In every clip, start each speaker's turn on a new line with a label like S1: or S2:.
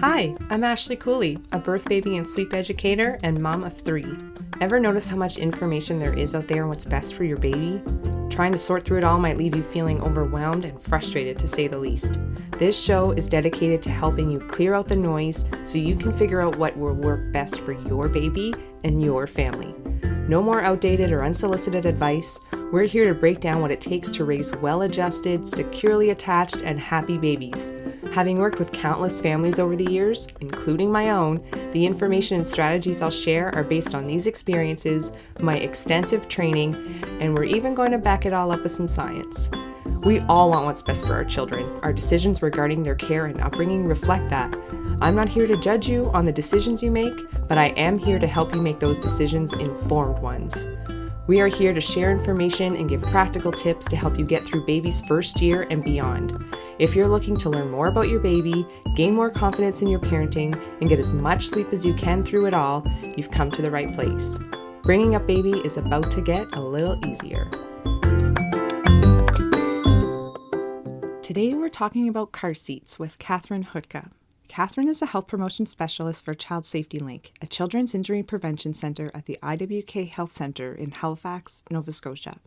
S1: Hi, I'm Ashley Cooley, a birth, baby, and sleep educator and mom of 3. Ever notice how much information there is out there on what's best for your baby? Trying to sort through it all might leave you feeling overwhelmed and frustrated, to say the least. This show is dedicated to helping you clear out the noise so you can figure out what will work best for your baby and your family. No more outdated or unsolicited advice. We're here to break down what it takes to raise well-adjusted, securely attached, and happy babies. Having worked with countless families over the years, including my own, the information and strategies I'll share are based on these experiences, my extensive training, and we're even going to back it all up with some science. We all want what's best for our children. Our decisions regarding their care and upbringing reflect that. I'm not here to judge you on the decisions you make, but I am here to help you make those decisions informed ones. We are here to share information and give practical tips to help you get through baby's first year and beyond. If you're looking to learn more about your baby, gain more confidence in your parenting, and get as much sleep as you can through it all, you've come to the right place. Bringing up baby is about to get a little easier. Today we're talking about car seats with Katherine Hutka. Katherine is a health promotion specialist for Child Safety Link, a children's injury prevention center at the IWK Health Centre in Halifax, Nova Scotia.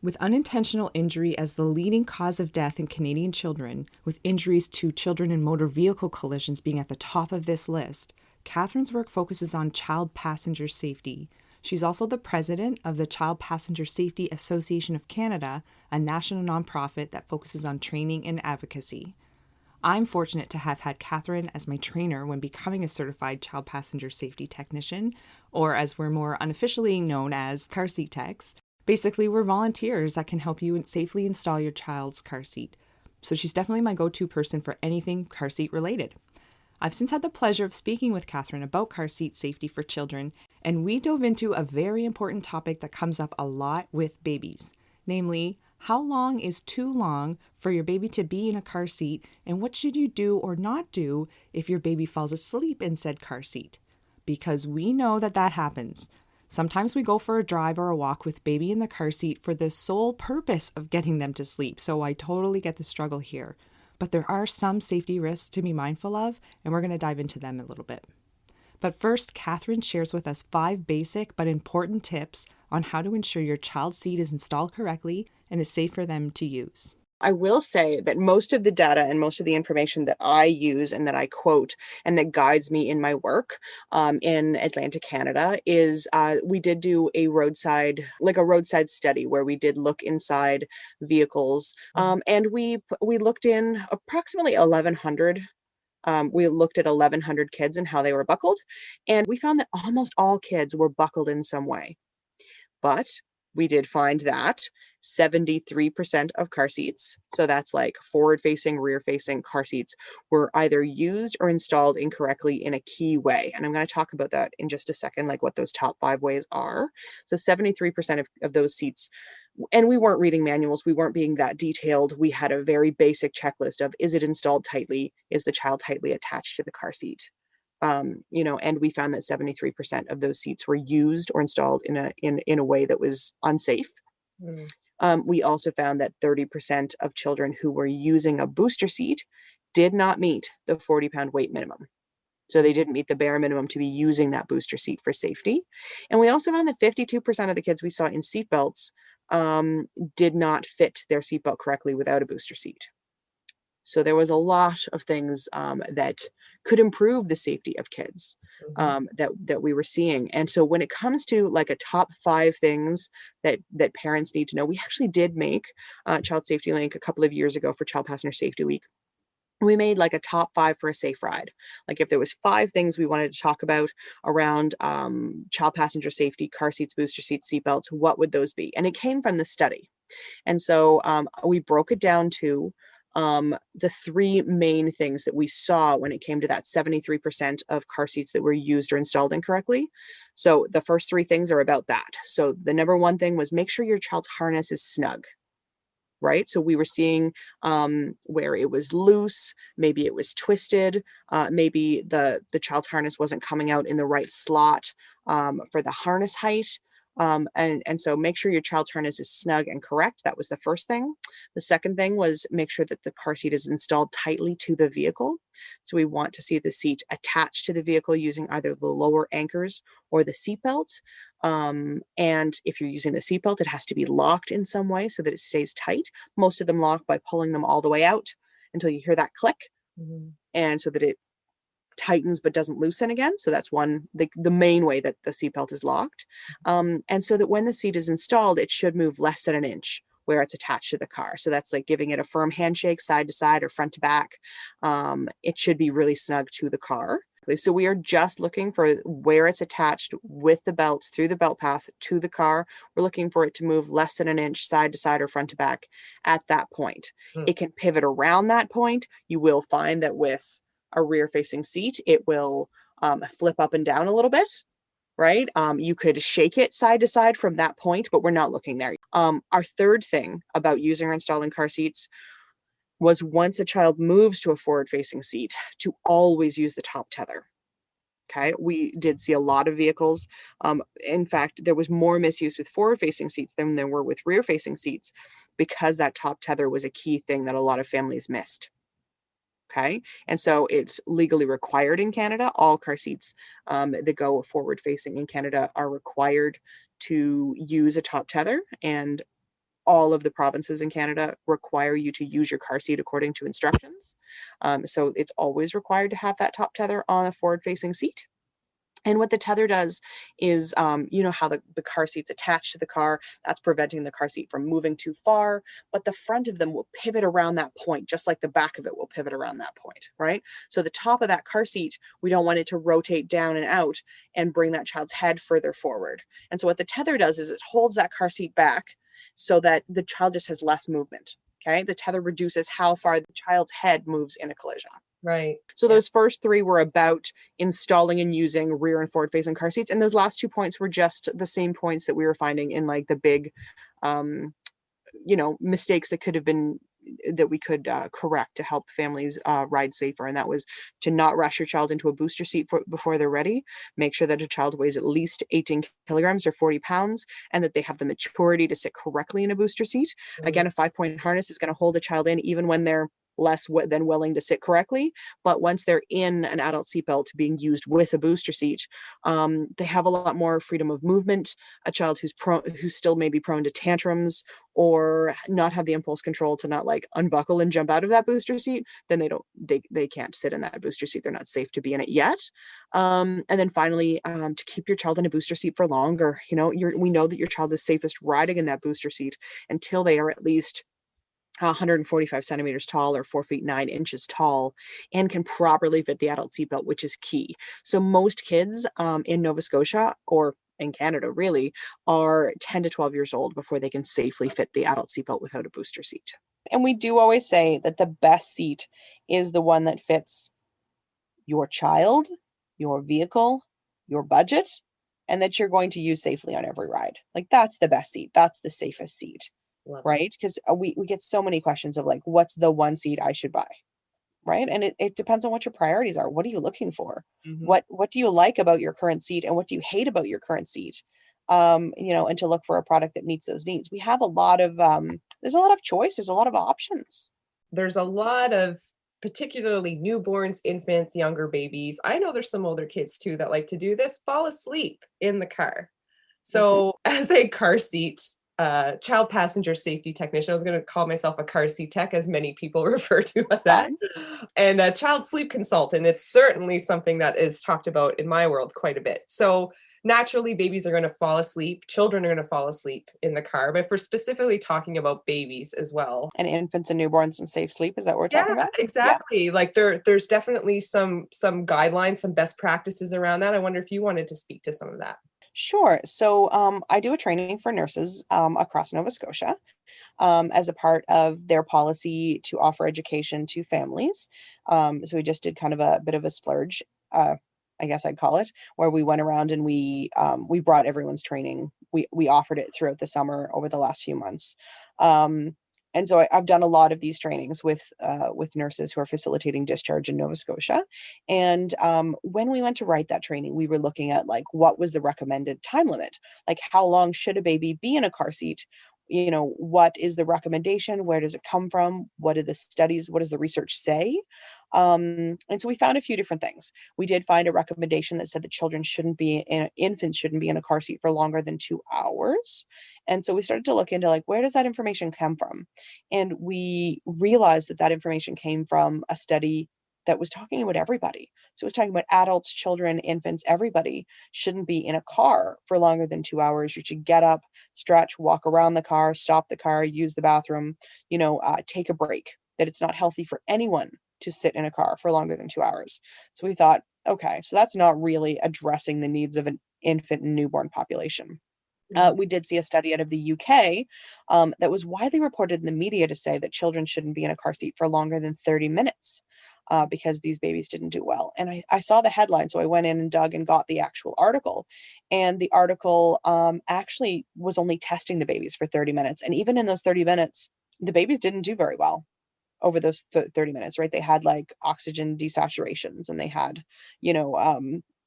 S1: With unintentional injury as the leading cause of death in Canadian children, with injuries to children in motor vehicle collisions being at the top of this list, Katherine's work focuses on child passenger safety. She's also the president of the Child Passenger Safety Association of Canada, a national nonprofit that focuses on training and advocacy. I'm fortunate to have had Katherine as my trainer when becoming a certified child passenger safety technician, or as we're more unofficially known as car seat techs. Basically, we're volunteers that can help you safely install your child's car seat. So she's definitely my go-to person for anything car seat related. I've since had the pleasure of speaking with Katherine about car seat safety for children, and we dove into a very important topic that comes up a lot with babies, namely, how long is too long for your baby to be in a car seat, and what should you do or not do if your baby falls asleep in said car seat? Because we know that happens. Sometimes we go for a drive or a walk with baby in the car seat for the sole purpose of getting them to sleep, so I totally get the struggle here. But there are some safety risks to be mindful of, and we're going to dive into them a little bit. But first, Katherine shares with us 5 basic but important tips on how to ensure your child's seat is installed correctly and is safe for them to use.
S2: I will say that most of the data and most of the information that I use and that I quote and that guides me in my work in Atlantic Canada is we did do a roadside study where we did look inside vehicles and we looked in approximately 1,100. We looked at 1,100 kids and how they were buckled, and we found that almost all kids were buckled in some way. But we did find that 73% of car seats, so that's like forward-facing, rear-facing car seats, were either used or installed incorrectly in a key way. And I'm going to talk about that in just a second, like what those top 5 ways are. So 73% of those seats, and we weren't reading manuals, we weren't being that detailed. We had a very basic checklist of, is it installed tightly? Is the child tightly attached to the car seat? And we found that 73% of those seats were used or installed in a way that was unsafe. We also found that 30% of children who were using a booster seat did not meet the 40-pound weight minimum. So they didn't meet the bare minimum to be using that booster seat for safety. And we also found that 52% of the kids we saw in seatbelts did not fit their seatbelt correctly without a booster seat. So there was a lot of things that could improve the safety of kids that we were seeing. And so when it comes to like a top 5 things that parents need to know, we actually did make Child Safety Link a couple of years ago for Child Passenger Safety Week. We made like a top 5 for a safe ride. Like if there was 5 things we wanted to talk about around child passenger safety, car seats, booster seats, seatbelts, what would those be? And it came from the study. And so we broke it down to the 3 main things that we saw when it came to that 73% of car seats that were used or installed incorrectly. So the first 3 things are about that. So the number 1 thing was make sure your child's harness is snug, right? So we were seeing where it was loose, maybe it was twisted, maybe the child's harness wasn't coming out in the right slot for the harness height. And so make sure your child's harness is snug and correct. That was the first thing. The second thing was make sure that the car seat is installed tightly to the vehicle. So we want to see the seat attached to the vehicle using either the lower anchors or the seat belt. And if you're using the seat belt, it has to be locked in some way so that it stays tight. Most of them lock by pulling them all the way out until you hear that click.
S3: Mhm.
S2: And so that it tightens but doesn't loosen again. So that's the main way that the seatbelt is locked. And so that when the seat is installed, it should move less than an inch where it's attached to the car. So that's like giving it a firm handshake side to side or front to back. It should be really snug to the car. So we are just looking for where it's attached with the belts through the belt path to the car. We're looking for it to move less than an inch side to side or front to back at that point. It can pivot around that point. You will find that with a rear facing seat, it will flip up and down a little bit, right? You could shake it side to side from that point, but we're not looking there. Our third thing about using or installing car seats was once a child moves to a forward facing seat, to always use the top tether. Okay, we did see a lot of vehicles. In fact, there was more misuse with forward facing seats than there were with rear facing seats because that top tether was a key thing that a lot of families missed. Okay, and so it's legally required in Canada. All car seats that go forward facing in Canada are required to use a top tether, and all of the provinces in Canada require you to use your car seat according to instructions. So it's always required to have that top tether on a forward facing seat. And what the tether does is, you know how the car seat's attached to the car, that's preventing the car seat from moving too far, but the front of them will pivot around that point, just like the back of it will pivot around that point, right? So the top of that car seat, we don't want it to rotate down and out and bring that child's head further forward. And so what the tether does is it holds that car seat back so that the child just has less movement, okay? The tether reduces how far the child's head moves in a collision.
S3: Right.
S2: So those first three were about installing and using rear and forward facing car seats. And those last 2 points were just the same points that we were finding in like the big, mistakes that we could correct to help families ride safer. And that was to not rush your child into a booster seat before they're ready. Make sure that a child weighs at least 18 kilograms or 40 pounds and that they have the maturity to sit correctly in a booster seat. Again, a 5-point harness is going to hold a child in even when they're less than willing to sit correctly. But once they're in an adult seatbelt being used with a booster seat, they have a lot more freedom of movement. A child who's still maybe prone to tantrums or not have the impulse control to not like unbuckle and jump out of that booster seat, then they can't sit in that booster seat. They're not safe to be in it yet. And then finally, to keep your child in a booster seat for longer, we know that your child is safest riding in that booster seat until they are at least 145 centimeters tall or 4 feet 9 inches tall and can properly fit the adult seatbelt, which is key. So most kids in Nova Scotia or in Canada really are 10 to 12 years old before they can safely fit the adult seatbelt without a booster seat. And we do always say that the best seat is the one that fits your child, your vehicle, your budget, and that you're going to use safely on every ride. Like that's the best seat. That's the safest seat. Right? Because we get so many questions of like, what's the one seat I should buy? Right? And it depends on what your priorities are. What are you looking for?
S3: Mm-hmm.
S2: What do you like about your current seat and what do you hate about your current seat? And to look for a product that meets those needs. We have there's a lot of choice. There's a lot of options.
S3: There's a lot of particularly newborns, infants, younger babies. I know there's some older kids too that like to do this, fall asleep in the car. So as a car seat child passenger safety technician, I was going to call myself a car seat tech, as many people refer to us as, and a child sleep consultant. It's certainly something that is talked about in my world quite a bit. So naturally, babies are going to fall asleep. Children are going to fall asleep in the car. But if we're specifically talking about babies as well.
S2: And infants and newborns and safe sleep, is that what we're talking about?
S3: Exactly. Yeah. Like there's definitely some guidelines, some best practices around that. I wonder if you wanted to speak to some of that.
S2: Sure. So I do a training for nurses across Nova Scotia as a part of their policy to offer education to families. So we just did kind of a bit of a splurge, I guess I'd call it, where we went around and we brought everyone's training. We offered it throughout the summer over the last few months. And so I've done a lot of these trainings with nurses who are facilitating discharge in Nova Scotia. And when we went to write that training, we were looking at like, what was the recommended time limit? Like, how long should a baby be in a car seat? What is the recommendation? Where does it come from? What are the studies? What does the research say? And so we found a few different things. We did find a recommendation that said that infants shouldn't be in a car seat for longer than 2 hours. And so we started to look into like, where does that information come from? And we realized that information came from a study that was talking about everybody. So it was talking about adults, children, infants, everybody shouldn't be in a car for longer than 2 hours. You should get up, stretch, walk around the car, stop the car, use the bathroom, take a break, that it's not healthy for anyone to sit in a car for longer than 2 hours. So we thought, okay, so that's not really addressing the needs of an infant and newborn population. We did see a study out of the UK that was widely reported in the media to say that children shouldn't be in a car seat for longer than 30 minutes because these babies didn't do well. And I saw the headline, so I went in and dug and got the actual article. And the article actually was only testing the babies for 30 minutes. And even in those 30 minutes, the babies didn't do very well over those 30 minutes, right? They had like oxygen desaturations and they had,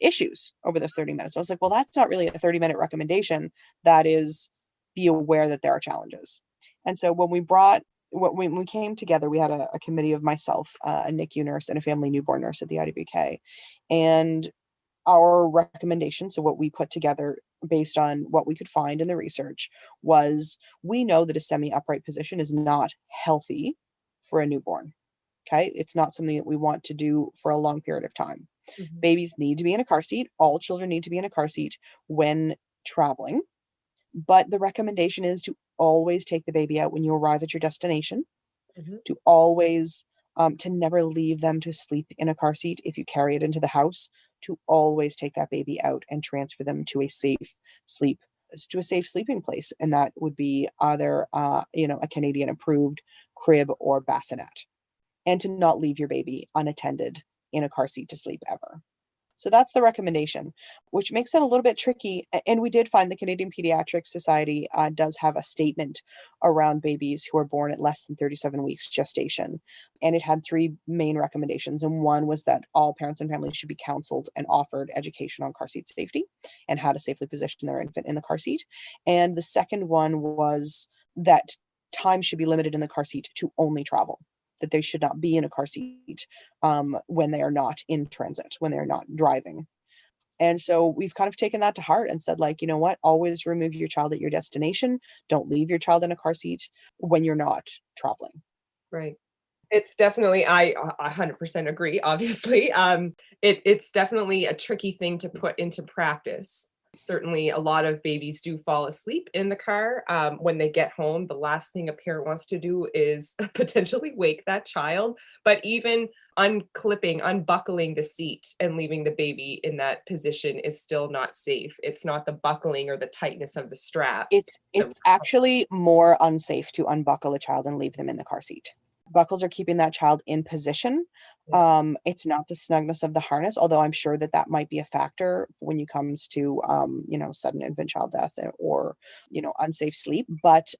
S2: issues over those 30 minutes. I was like, well, that's not really a 30-minute recommendation. That is, be aware that there are challenges. And so when we came together, we had a committee of myself, a NICU nurse and a family newborn nurse at the IWK. And our recommendation, so what we put together based on what we could find in the research, was we know that a semi-upright position is not healthy for a newborn. Okay. It's not something that we want to do for a long period of time.
S3: Mm-hmm.
S2: Babies need to be in a car seat. All children need to be in a car seat when traveling. But the recommendation is to always take the baby out when you arrive at your destination,
S3: Mm-hmm.
S2: to always, to never leave them to sleep in a car seat if you carry it into the house, to always take that baby out and transfer them to a safe sleeping place. And that would be either, a Canadian approved crib or bassinet, and to not leave your baby unattended in a car seat to sleep ever. So that's the recommendation, which makes it a little bit tricky. And we did find the Canadian Pediatric Society does have a statement around babies who are born at less than 37 weeks gestation. And it had three main recommendations. And one was that all parents and families should be counseled and offered education on car seat safety and how to safely position their infant in the car seat. And the second one was that time should be limited in the car seat to only travel, that they should not be in a car seat when they are not in transit, when they're not driving. And so we've kind of taken that to heart and said, like, you know what, always remove your child at your destination. Don't leave your child in a car seat when you're not traveling.
S3: Right. It's definitely, I 100% agree, obviously. It's definitely a tricky thing to put into practice. Certainly, a lot of babies do fall asleep in the car. When they get home, the last thing a parent wants to do is potentially wake that child. But even unbuckling the seat and leaving the baby in that position is still not safe. It's not the buckling or the tightness of the straps.
S2: It's actually more unsafe to unbuckle a child and leave them in the car seat. Buckles are keeping that child in position. It's not the snugness of the harness, although I'm sure that might be a factor when it comes to, sudden infant child death or, unsafe sleep. But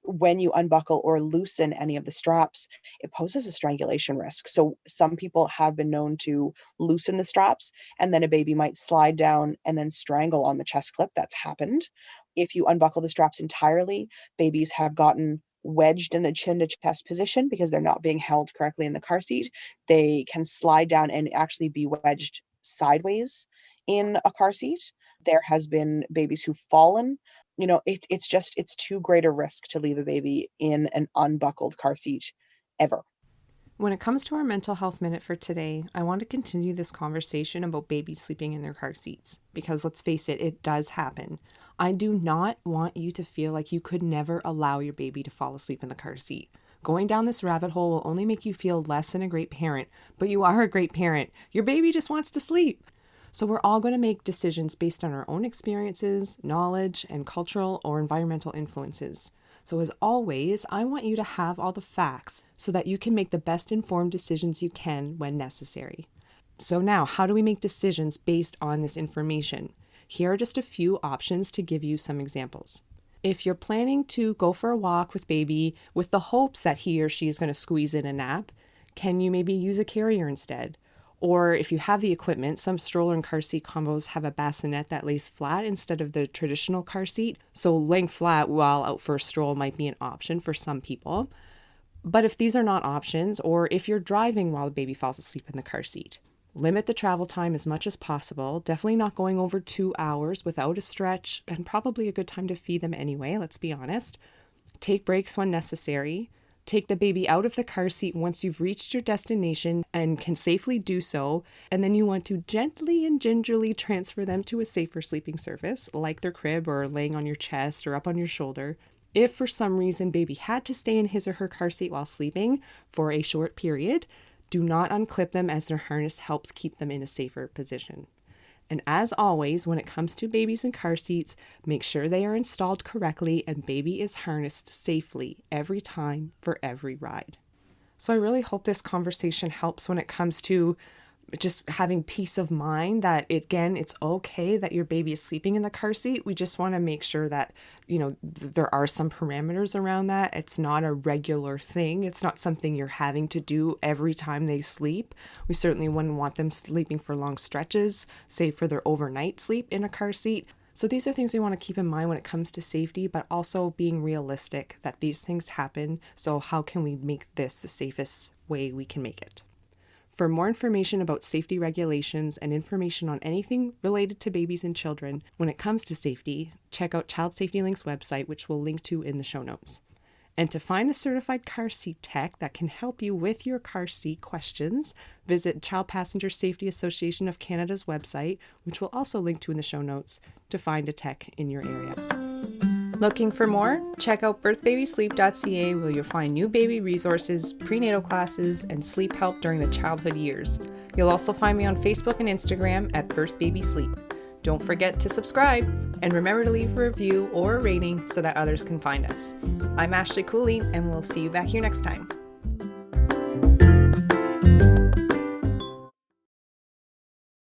S2: when you unbuckle or loosen any of the straps, it poses a strangulation risk. So some people have been known to loosen the straps and then a baby might slide down and then strangle on the chest clip. That's happened. If you unbuckle the straps entirely, babies have gotten wedged in a chin to chest position because they're not being held correctly in the car seat. They can slide down and actually be wedged sideways in a car seat. There has been babies who've fallen. It's too great a risk to leave a baby in an unbuckled car seat ever.
S1: When it comes to our mental health minute for today, I want to continue this conversation about babies sleeping in their car seats, because let's face it, it does happen. I do not want you to feel like you could never allow your baby to fall asleep in the car seat. Going down this rabbit hole will only make you feel less than a great parent, but you are a great parent. Your baby just wants to sleep. So we're all going to make decisions based on our own experiences, knowledge, and cultural or environmental influences. So as always, I want you to have all the facts so that you can make the best informed decisions you can when necessary. So now, how do we make decisions based on this information? Here are just a few options to give you some examples. If you're planning to go for a walk with baby with the hopes that he or she is going to squeeze in a nap, can you maybe use a carrier instead? Or if you have the equipment, some stroller and car seat combos have a bassinet that lays flat instead of the traditional car seat. So laying flat while out for a stroll might be an option for some people. But if these are not options, or if you're driving while the baby falls asleep in the car seat, limit the travel time as much as possible. Definitely not going over 2 hours without a stretch, and probably a good time to feed them anyway, let's be honest. Take breaks when necessary. Take the baby out of the car seat once you've reached your destination and can safely do so, and then you want to gently and gingerly transfer them to a safer sleeping surface, like their crib or laying on your chest or up on your shoulder. If for some reason baby had to stay in his or her car seat while sleeping for a short period, do not unclip them as their harness helps keep them in a safer position. And as always, when it comes to babies in car seats, make sure they are installed correctly and baby is harnessed safely every time for every ride. So I really hope this conversation helps when it comes to just having peace of mind that, again, it's okay that your baby is sleeping in the car seat. We just want to make sure that, there are some parameters around that. It's not a regular thing. It's not something you're having to do every time they sleep. We certainly wouldn't want them sleeping for long stretches, say for their overnight sleep in a car seat. So these are things we want to keep in mind when it comes to safety, but also being realistic that these things happen. So how can we make this the safest way we can make it? For more information about safety regulations and information on anything related to babies and children when it comes to safety, check out Child Safety Link's website, which we'll link to in the show notes. And to find a certified car seat tech that can help you with your car seat questions, visit Child Passenger Safety Association of Canada's website, which we'll also link to in the show notes, to find a tech in your area. Looking for more? Check out birthbabysleep.ca, where you'll find new baby resources, prenatal classes, and sleep help during the childhood years. You'll also find me on Facebook and Instagram at birthbabysleep. Don't forget to subscribe, and remember to leave a review or a rating so that others can find us. I'm Ashley Cooley, and we'll see you back here next time.